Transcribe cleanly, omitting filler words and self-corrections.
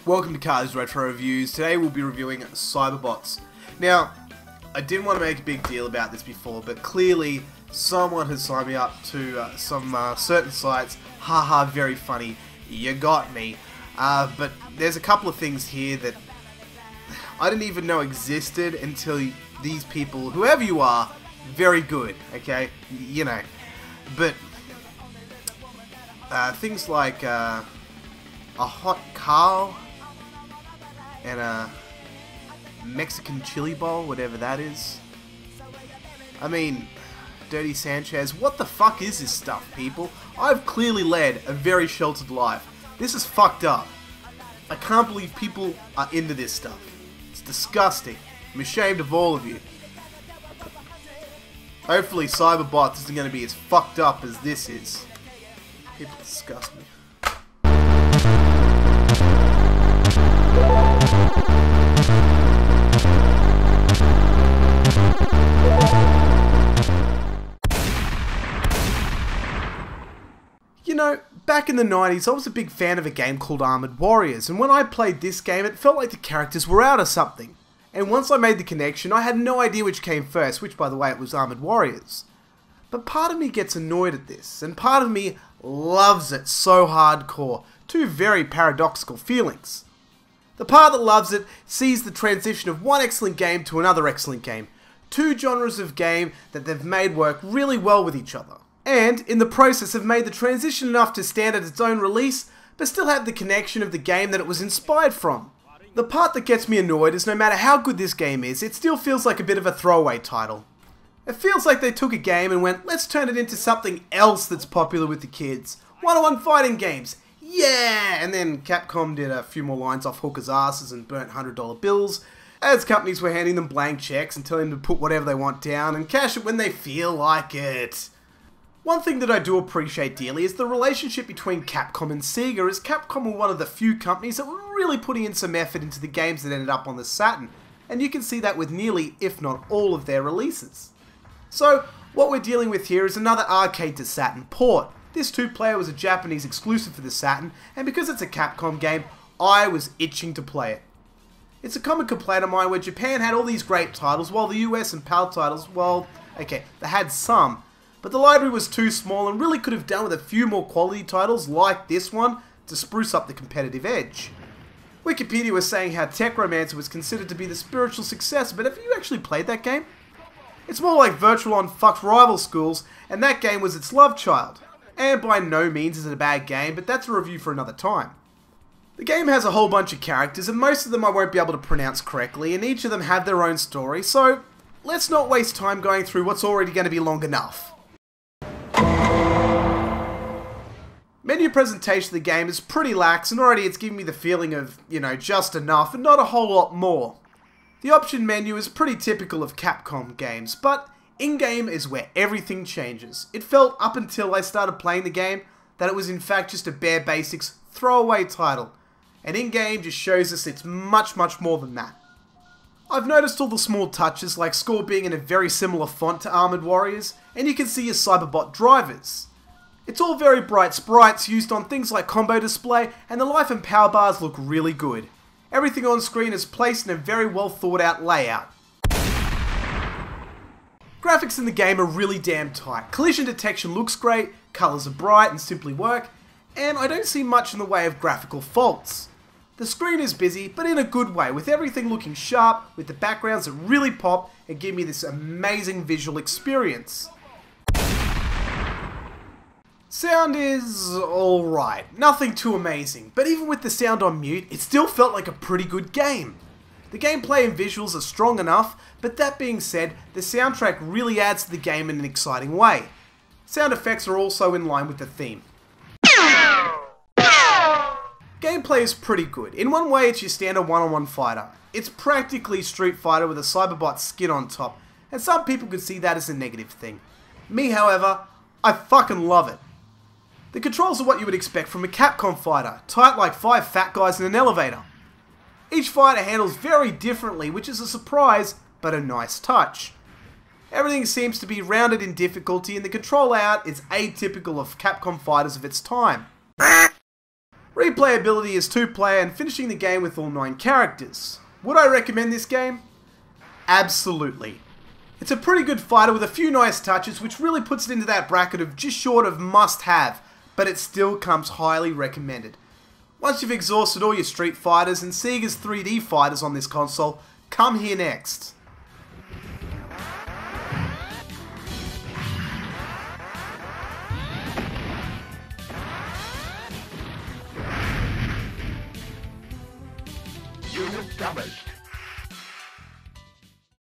Welcome to Cars Retro Reviews. Today we'll be reviewing Cyberbots. Now, I didn't want to make a big deal about this before, but clearly someone has signed me up to some certain sites. Haha, very funny. You got me. But there's a couple of things here that I didn't even know existed until these people, whoever you are, very good, okay? You know. But things like a hot cow and a Mexican chili bowl, whatever that is. I mean, Dirty Sanchez, what the fuck is this stuff, people? I've clearly led a very sheltered life. This is fucked up. I can't believe people are into this stuff. It's disgusting. I'm ashamed of all of you. Hopefully Cyberbots isn't going to be as fucked up as this is. People disgust me. You know, back in the 90s, I was a big fan of a game called Armored Warriors, and when I played this game, it felt like the characters were out of something. And once I made the connection, I had no idea which came first, which, by the way, it was Armored Warriors. But part of me gets annoyed at this, and part of me loves it so hardcore. Two very paradoxical feelings. The part that loves it sees the transition of one excellent game to another excellent game. Two genres of game that they've made work really well with each other. And, in the process, have made the transition enough to stand at its own release, but still have the connection of the game that it was inspired from. The part that gets me annoyed is no matter how good this game is, it still feels like a bit of a throwaway title. It feels like they took a game and went, let's turn it into something else that's popular with the kids. One-on-one fighting games. Yeah! And then Capcom did a few more lines off hookers' asses and burnt $100 bills, as companies were handing them blank checks and telling them to put whatever they want down and cash it when they feel like it. One thing that I do appreciate dearly is the relationship between Capcom and Sega, as Capcom were one of the few companies that were really putting in some effort into the games that ended up on the Saturn, and you can see that with nearly, if not all, of their releases. So, what we're dealing with here is another arcade to Saturn port. This two-player was a Japanese exclusive for the Saturn, and because it's a Capcom game, I was itching to play it. It's a common complaint of mine where Japan had all these great titles, while the US and PAL titles, well, okay, they had some, but the library was too small and really could have done with a few more quality titles like this one to spruce up the competitive edge. Wikipedia was saying how Techromancer was considered to be the spiritual successor, but have you actually played that game? It's more like Virtual on fucked rival schools, and that game was its love child. And by no means is it a bad game, but that's a review for another time. The game has a whole bunch of characters, and most of them I won't be able to pronounce correctly, and each of them have their own story, so let's not waste time going through what's already going to be long enough. Menu presentation of the game is pretty lax, and already it's giving me the feeling of, you know, just enough and not a whole lot more. The option menu is pretty typical of Capcom games, but in-game is where everything changes. It felt up until I started playing the game that it was in fact just a bare basics throwaway title, and in-game just shows us it's much more than that. I've noticed all the small touches like Score being in a very similar font to Armored Warriors, and you can see your Cyberbot drivers. It's all very bright sprites used on things like combo display, and the life and power bars look really good. Everything on screen is placed in a very well thought out layout. Graphics in the game are really damn tight. Collision detection looks great, colours are bright and simply work, and I don't see much in the way of graphical faults. The screen is busy, but in a good way, with everything looking sharp, with the backgrounds that really pop and give me this amazing visual experience. Sound is alright, nothing too amazing, but even with the sound on mute, it still felt like a pretty good game. The gameplay and visuals are strong enough, but that being said, the soundtrack really adds to the game in an exciting way. Sound effects are also in line with the theme. Gameplay is pretty good. In one way, it's your standard one-on-one fighter. It's practically Street Fighter with a Cyberbot skin on top, and some people could see that as a negative thing. Me, however, I fucking love it. The controls are what you would expect from a Capcom fighter, tight like 5 fat guys in an elevator. Each fighter handles very differently, which is a surprise, but a nice touch. Everything seems to be rounded in difficulty, and the control layout is atypical of Capcom fighters of its time. Replayability is 2-player and finishing the game with all 9 characters. Would I recommend this game? Absolutely. It's a pretty good fighter with a few nice touches, which really puts it into that bracket of just short of must-have, but it still comes highly recommended. Once you've exhausted all your Street Fighters and Sega's 3D fighters on this console, come here next. Unit damaged.